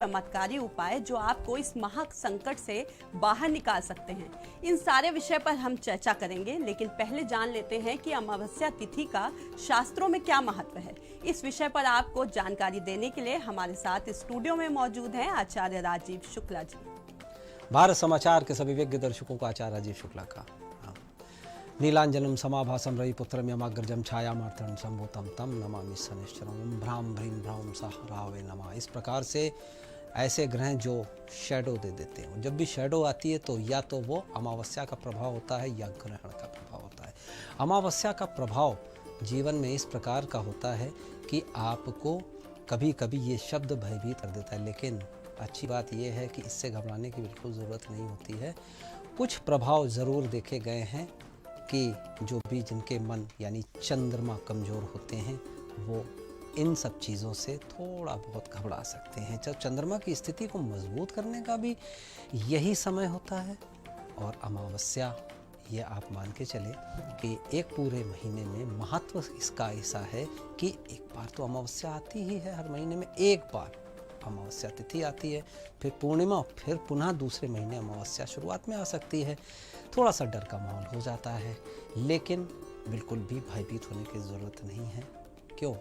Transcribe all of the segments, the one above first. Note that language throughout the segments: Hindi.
चमत्कारी उपाय जो आपको इस महा संकट से बाहर निकाल सकते हैं। इन सारे विषय पर हम चर्चा करेंगे, लेकिन पहले जान लेते हैं कि अमावस्या तिथि का शास्त्रों में क्या महत्व है। इस विषय पर आपको जानकारी देने के लिए हमारे साथ स्टूडियो में मौजूद हैं आचार्य राजीव शुक्ला जी। भारत समाचार के सभी विज्ञ दर्शकों का आचार्य राजीव शुक्ला का नीलांजनम समाभासम रवि पुत्रम यमाग्रजम छायामार्तन संभूतम तम नमामि शनिश्चरम भ्राम भ्रीम भ्राम सह रावे नमः। इस प्रकार से ऐसे ग्रह जो शैडो दे देते हैं, जब भी शैडो आती है तो या तो वो अमावस्या का प्रभाव होता है या ग्रहण का प्रभाव होता है। अमावस्या का प्रभाव जीवन में इस प्रकार का होता है कि आपको कभी कभी ये शब्द भयभीत कर देता है, लेकिन अच्छी बात यह है कि इससे घबराने की बिल्कुल ज़रूरत नहीं होती है। कुछ प्रभाव ज़रूर देखे गए हैं कि जो भी जिनके मन यानी चंद्रमा कमज़ोर होते हैं वो इन सब चीज़ों से थोड़ा बहुत घबरा सकते हैं। जब चंद्रमा की स्थिति को मजबूत करने का भी यही समय होता है। और अमावस्या ये आप मान के चले कि एक पूरे महीने में महत्व इसका ऐसा है कि एक बार तो अमावस्या आती ही है, हर महीने में एक बार अमावस्या तिथि आती है, फिर पूर्णिमा, फिर पुनः दूसरे महीने अमावस्या शुरुआत में आ सकती है। थोड़ा सा डर का माहौल हो जाता है, लेकिन बिल्कुल भी भयभीत होने की ज़रूरत नहीं है। क्यों?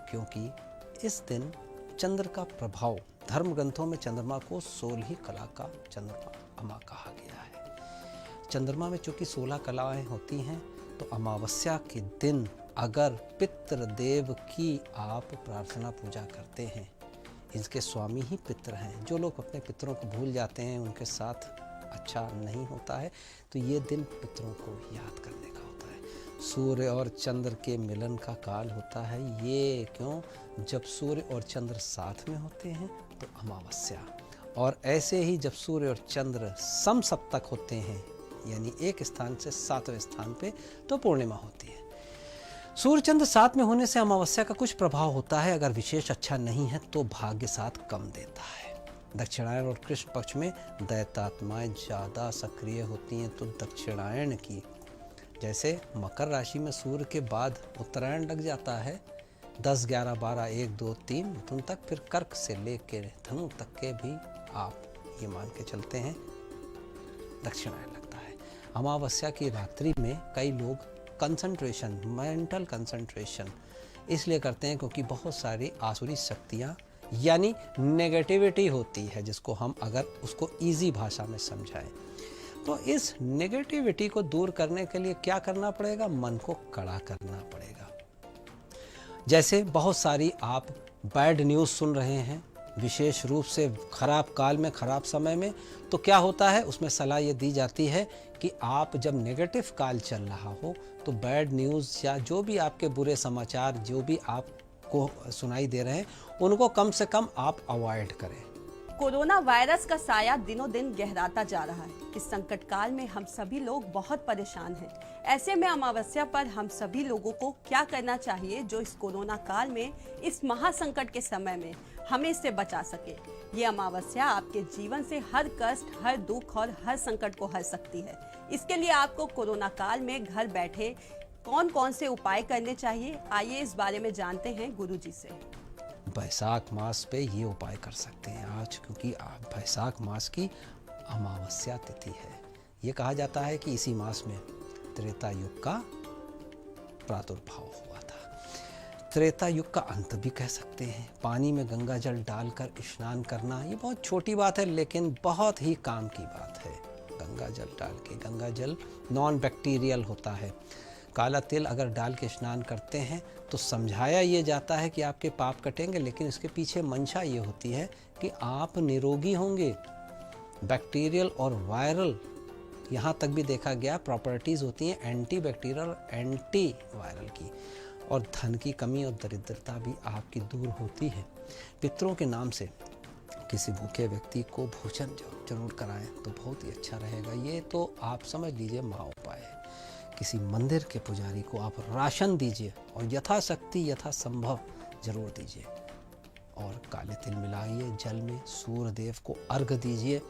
क्योंकि इस दिन चंद्र का प्रभाव, धर्म ग्रंथों में चंद्रमा को 16 कला का चंद्रमा कहा गया है। चंद्रमा में चूँकि 16 कलाएँ होती हैं, तो अमावस्या के दिन अगर पितृदेव की आप प्रार्थना पूजा करते हैं, इसके स्वामी ही पितृ हैं, जो लोग अपने पितरों को भूल जाते हैं, उनके साथ अच्छा नहीं होता है, तो ये दिन पितरों को याद करने का होता है। सूर्य और चंद्र के मिलन का काल होता है। ये क्यों? जब सूर्य और चंद्र साथ में होते हैं तो अमावस्या, और ऐसे ही जब सूर्य और चंद्र समसप्तक होते हैं यानी एक स्थान से 7वें स्थान पे, तो पूर्णिमा होती है। सूर्य चंद्र साथ में होने से अमावस्या का कुछ प्रभाव होता है, अगर विशेष अच्छा नहीं है तो भाग्य साथ कम देता है। दक्षिणायन और कृष्ण पक्ष में दैत्यात्माएं ज़्यादा सक्रिय होती हैं, तो दक्षिणायन की, जैसे मकर राशि में सूर्य के बाद उत्तरायण लग जाता है 10, 11, 12, 1, 2, 3 मिथुन तक, फिर कर्क से लेकर धनु तक के भी आप ये मान के चलते हैं दक्षिणायन लगता है। अमावस्या की रात्रि में कई लोग कंसंट्रेशन, मेंटल कंसंट्रेशन इसलिए करते हैं क्योंकि बहुत सारी आसुरी शक्तियाँ यानी नेगेटिविटी होती है, जिसको हम अगर उसको इजी भाषा में समझाएं तो इस नेगेटिविटी को दूर करने के लिए क्या करना पड़ेगा? मन को कड़ा करना पड़ेगा। जैसे बहुत सारी आप बैड न्यूज़ सुन रहे हैं, विशेष रूप से खराब काल में, खराब समय में, तो क्या होता है उसमें सलाह ये दी जाती है कि आप जब नेगेटिव काल चल रहा हो तो बैड न्यूज़ या जो भी आपके बुरे समाचार जो भी आपको सुनाई दे रहे हैं उनको कम से कम आप अवॉइड करें। कोरोना वायरस का साया दिनों दिन गहराता जा रहा है। इस संकट काल में हम सभी लोग बहुत परेशान हैं। ऐसे में अमावस्या पर हम सभी लोगों को क्या करना चाहिए जो इस कोरोना काल में, इस महासंकट के समय में हमें इससे बचा सके। ये अमावस्या आपके जीवन से हर कष्ट, हर दुख और हर संकट को हर सकती है। इसके लिए आपको कोरोना काल में घर बैठे कौन कौन से उपाय करने चाहिए, आइए इस बारे में जानते हैं गुरु जी से। बैसाख मास पे ये उपाय कर सकते हैं आज, क्योंकि बैसाख मास की अमावस्या तिथि है। ये कहा जाता है कि इसी मास में त्रेता युग का प्रादुर्भाव हुआ था। त्रेता युग का अंत भी कह सकते हैं। पानी में गंगा जल डालकर स्नान करना, ये बहुत छोटी बात है लेकिन बहुत ही काम की बात है। गंगा जल डाल के, गंगा जल नॉन बैक्टीरियल होता है। काला तिल अगर डाल के स्नान करते हैं तो समझाया ये जाता है कि आपके पाप कटेंगे, लेकिन इसके पीछे मंशा ये होती है कि आप निरोगी होंगे। बैक्टीरियल और वायरल, यहाँ तक भी देखा गया प्रॉपर्टीज़ होती हैं एंटी बैक्टीरियल और एंटी वायरल की, और धन की कमी और दरिद्रता भी आपकी दूर होती है। पितरों के नाम से किसी भूखे व्यक्ति को भोजन जरूर कराएं तो बहुत ही अच्छा रहेगा। ये तो आप समझ लीजिए महा उपाय है। किसी मंदिर के पुजारी को आप राशन दीजिए और यथाशक्ति यथासंभव जरूर दीजिए, और काले तिल मिलाइए जल में, सूर्य देव को अर्घ दीजिए।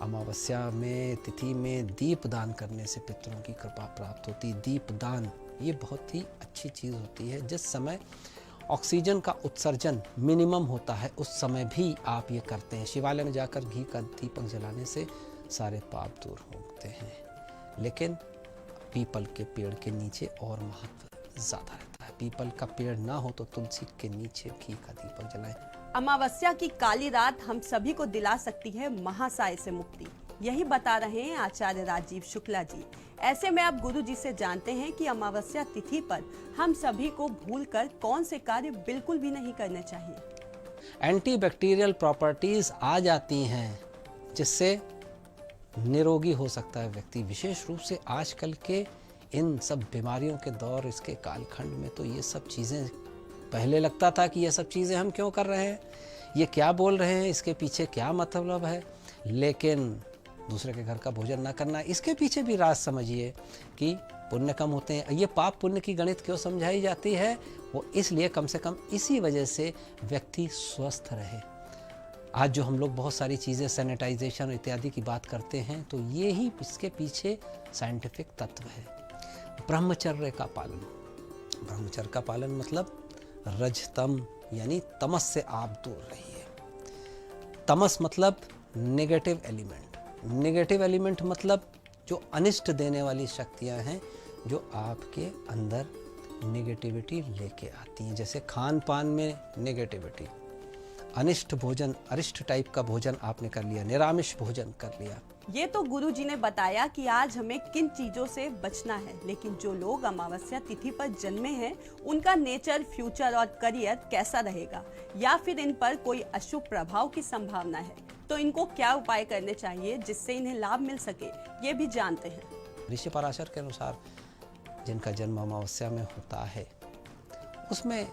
अमावस्या में तिथि में दीप दान करने से पितरों की कृपा प्राप्त होती। दीप दान ये बहुत ही अच्छी चीज़ होती है। जिस समय ऑक्सीजन का उत्सर्जन मिनिमम होता है उस समय भी आप ये करते हैं। शिवालय में जाकर घी का दीपक जलाने से सारे पाप दूर होते हैं। लेकिन पीपल के पेड़ के नीचे और महत्व ज़्यादा रहता है। पीपल का पेड़ ना हो तो तुलसी के नीचे घी का दीपक जलाएं। अमावस्या की काली रात हम सभी को दिला सकती है महासाय से मुक्ति, यही बता रहे हैं आचार्य राजीव शुक्ला जी। ऐसे में आप गुरु जी से जानते हैं कि अमावस्या तिथि पर हम सभी को भूलकर कौन से कार्य बिल्कुल भी नहीं करने चाहिए। एंटीबैक्टीरियल प्रॉपर्टीज आ जाती हैं जिससे निरोगी हो सकता है व्यक्ति। विशेष रूप से आजकल के इन सब बीमारियों के दौर, इसके कालखंड में तो ये सब चीज़ें, पहले लगता था कि ये सब चीज़ें हम क्यों कर रहे हैं, ये क्या बोल रहे हैं, इसके पीछे क्या मतलब है। लेकिन दूसरे के घर का भोजन ना करना, इसके पीछे भी राज समझिए कि पुण्य कम होते हैं। ये पाप पुण्य की गणित क्यों समझाई जाती है, वो इसलिए कम से कम इसी वजह से व्यक्ति स्वस्थ रहे। आज जो हम लोग बहुत सारी चीज़ें सैनिटाइजेशन इत्यादि की बात करते हैं, तो ये ही इसके पीछे साइंटिफिक तत्व है। ब्रह्मचर्य का पालन। ब्रह्मचर्य का पालन मतलब रजतम यानी तमस से आप दूर रहिए। तमस मतलब नेगेटिव एलिमेंट। नेगेटिव एलिमेंट मतलब जो अनिष्ट देने वाली शक्तियां हैं, जो आपके अंदर नेगेटिविटी लेके आती हैं। जैसे खान पान में नेगेटिविटी, अनिष्ट भोजन, अरिष्ट टाइप का भोजन आपने कर लिया, निरामिष भोजन कर लिया। ये तो गुरु जी ने बताया कि आज हमें किन चीजों से बचना है, लेकिन जो लोग अमावस्या तिथि पर जन्मे हैं उनका नेचर, फ्यूचर और करियर कैसा रहेगा, या फिर इन पर कोई अशुभ प्रभाव की संभावना है, तो इनको क्या उपाय करने चाहिए जिससे इन्हें लाभ मिल सके, ये भी जानते हैं। ऋषि पराशर के अनुसार जिनका जन्म अमावस्या में होता है, उसमें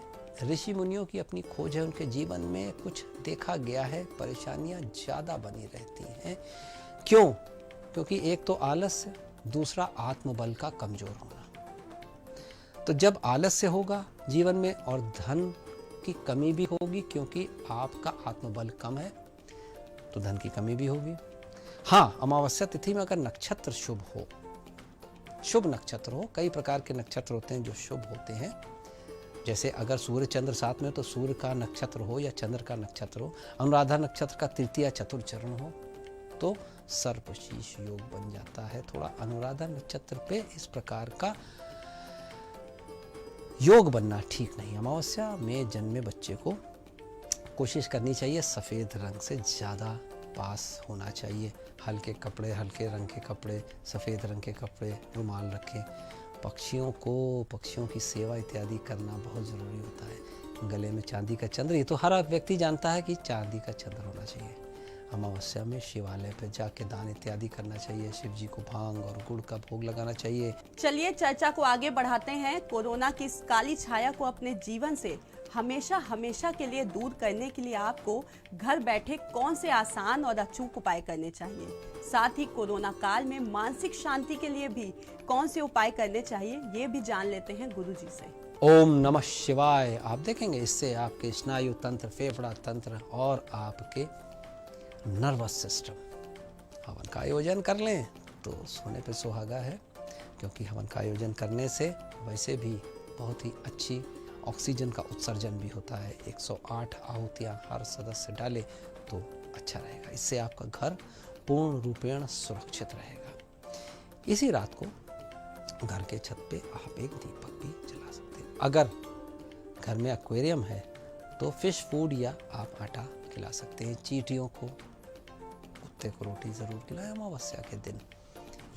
ऋषि मुनियों की अपनी खोज है। उनके जीवन में कुछ देखा गया है, परेशानियां ज़्यादा बनी रहती हैं। क्यों? क्योंकि एक तो आलस्य, दूसरा आत्मबल का कमजोर होना। तो जब आलस्य होगा जीवन में और धन की कमी भी होगी, क्योंकि आपका आत्मबल कम है, तो धन की कमी भी होगी। हाँ, अमावस्या तिथि में अगर नक्षत्र शुभ हो, शुभ नक्षत्र हो, कई प्रकार के नक्षत्र होते हैं जो शुभ होते हैं। जैसे अगर सूर्य चंद्र साथ में, तो सूर्य का नक्षत्र हो या चंद्र का नक्षत्र हो, अनुराधा नक्षत्र का तृतीय चतुर्थ चरण हो, तो सर्पशीष योग बन जाता है। थोड़ा अनुराधा नक्षत्र पे इस प्रकार का योग बनना ठीक नहीं। अमावस्या में जन्मे बच्चे को कोशिश करनी चाहिए सफ़ेद रंग से ज़्यादा पास होना चाहिए। हल्के कपड़े, हल्के रंग के कपड़े, सफ़ेद रंग के कपड़े, रुमाल रखें। पक्षियों की सेवा इत्यादि करना बहुत ज़रूरी होता है। गले में चांदी का चंद्र, ये तो हर व्यक्ति जानता है कि चांदी का चंद्र होना चाहिए। अमावस्या में शिवालय पर जाके दान इत्यादि करना चाहिए। शिव जी को भांग और गुड़ का भोग लगाना चाहिए। चलिए चर्चा को आगे बढ़ाते हैं। कोरोना की इस काली छाया को अपने जीवन से हमेशा के लिए दूर करने के लिए आपको घर बैठे कौन से आसान और अचूक उपाय करने चाहिए, साथ ही कोरोना काल में मानसिक शांति के लिए भी कौन से उपाय करने चाहिए, ये भी जान लेते हैं गुरुजी से। ओम नमः शिवाय। आप देखेंगे इससे आपके स्नायु तंत्र, फेफड़ा तंत्र और आपके नर्वस सिस्टम, हवन का आयोजन कर लें तो सोने पे सुहागा है। क्योंकि हवन का आयोजन करने से वैसे भी बहुत ही अच्छी ऑक्सीजन का उत्सर्जन भी होता है। 108 आहुतियाँ हर सदस्य डाले तो अच्छा रहेगा। इससे आपका घर पूर्ण रूपेण सुरक्षित रहेगा। इसी रात को घर के छत पे आप एक दीपक भी जला सकते हैं। अगर घर में एक्वेरियम है तो फिश फूड या आप आटा खिला सकते हैं। चींटियों को, कुत्ते को रोटी ज़रूर खिलाएं अमावस्या के दिन,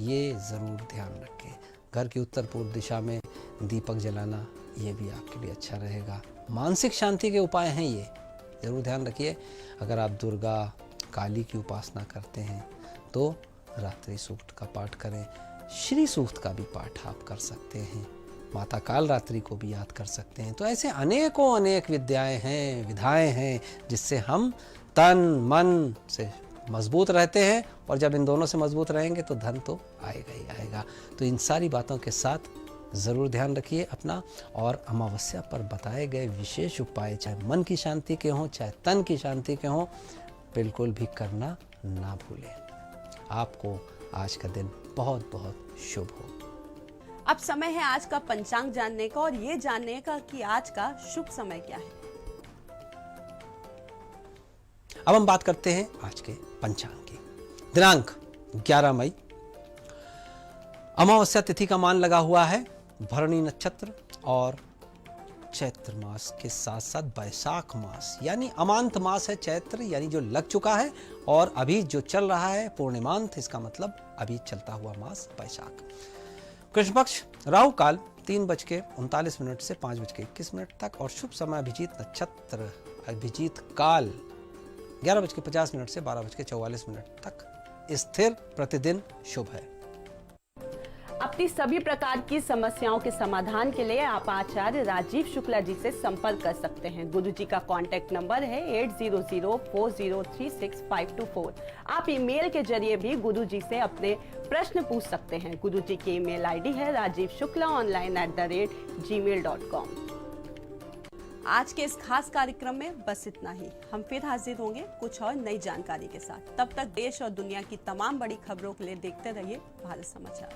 ये ज़रूर ध्यान रखें। घर की उत्तर पूर्व दिशा में दीपक जलाना, ये भी आपके लिए अच्छा रहेगा। मानसिक शांति के उपाय हैं, ये ज़रूर ध्यान रखिए। अगर आप दुर्गा, काली की उपासना करते हैं तो रात्रि सूक्त का पाठ करें। श्री सूक्त का भी पाठ आप कर सकते हैं। माता काल रात्रि को भी याद कर सकते हैं। तो ऐसे अनेक विद्याएं हैं, विधाएं हैं, जिससे हम तन मन से मजबूत रहते हैं। और जब इन दोनों से मजबूत रहेंगे तो धन तो आएगा ही आएगा। तो इन सारी बातों के साथ ज़रूर ध्यान रखिए अपना। और अमावस्या पर बताए गए विशेष उपाय, चाहे मन की शांति के हों, चाहे तन की शांति के हों, बिल्कुल भी करना ना भूलें। आपको आज का दिन बहुत बहुत शुभ हो। अब समय है आज का पंचांग जानने का और ये जानने का कि आज का शुभ समय क्या है। अब हम बात करते हैं आज के पंचांग की। दिनांक 11 मई, अमावस्या तिथि का मान लगा हुआ है भरणी नक्षत्र और चैत्र मास के साथ साथ बैसाख मास यानी अमांत मास है चैत्र, यानी जो लग चुका है, और अभी जो चल रहा है पूर्णिमांत, इसका मतलब अभी चलता हुआ मास बैसाख। कृष्ण पक्ष राहु काल 3:39 से 5:21 तक और शुभ समय अभिजीत नक्षत्र अभिजीत काल 11:50 से 12:44 तक स्थिर प्रतिदिन शुभ है। अपनी सभी प्रकार की समस्याओं के समाधान के लिए आप आचार्य राजीव शुक्ला जी से संपर्क कर सकते हैं। गुरु जी का कॉन्टैक्ट नंबर है 8004036524। आप ईमेल के जरिए भी गुरु जी से अपने प्रश्न पूछ सकते हैं। गुरु जी की ईमेल आईडी है rajivshuklaonline@gmail.com। आज के इस खास कार्यक्रम में बस इतना ही। हम फिर हाजिर होंगे कुछ और नई जानकारी के साथ। तब तक देश और दुनिया की तमाम बड़ी खबरों के लिए देखते रहिए भारत समाचार।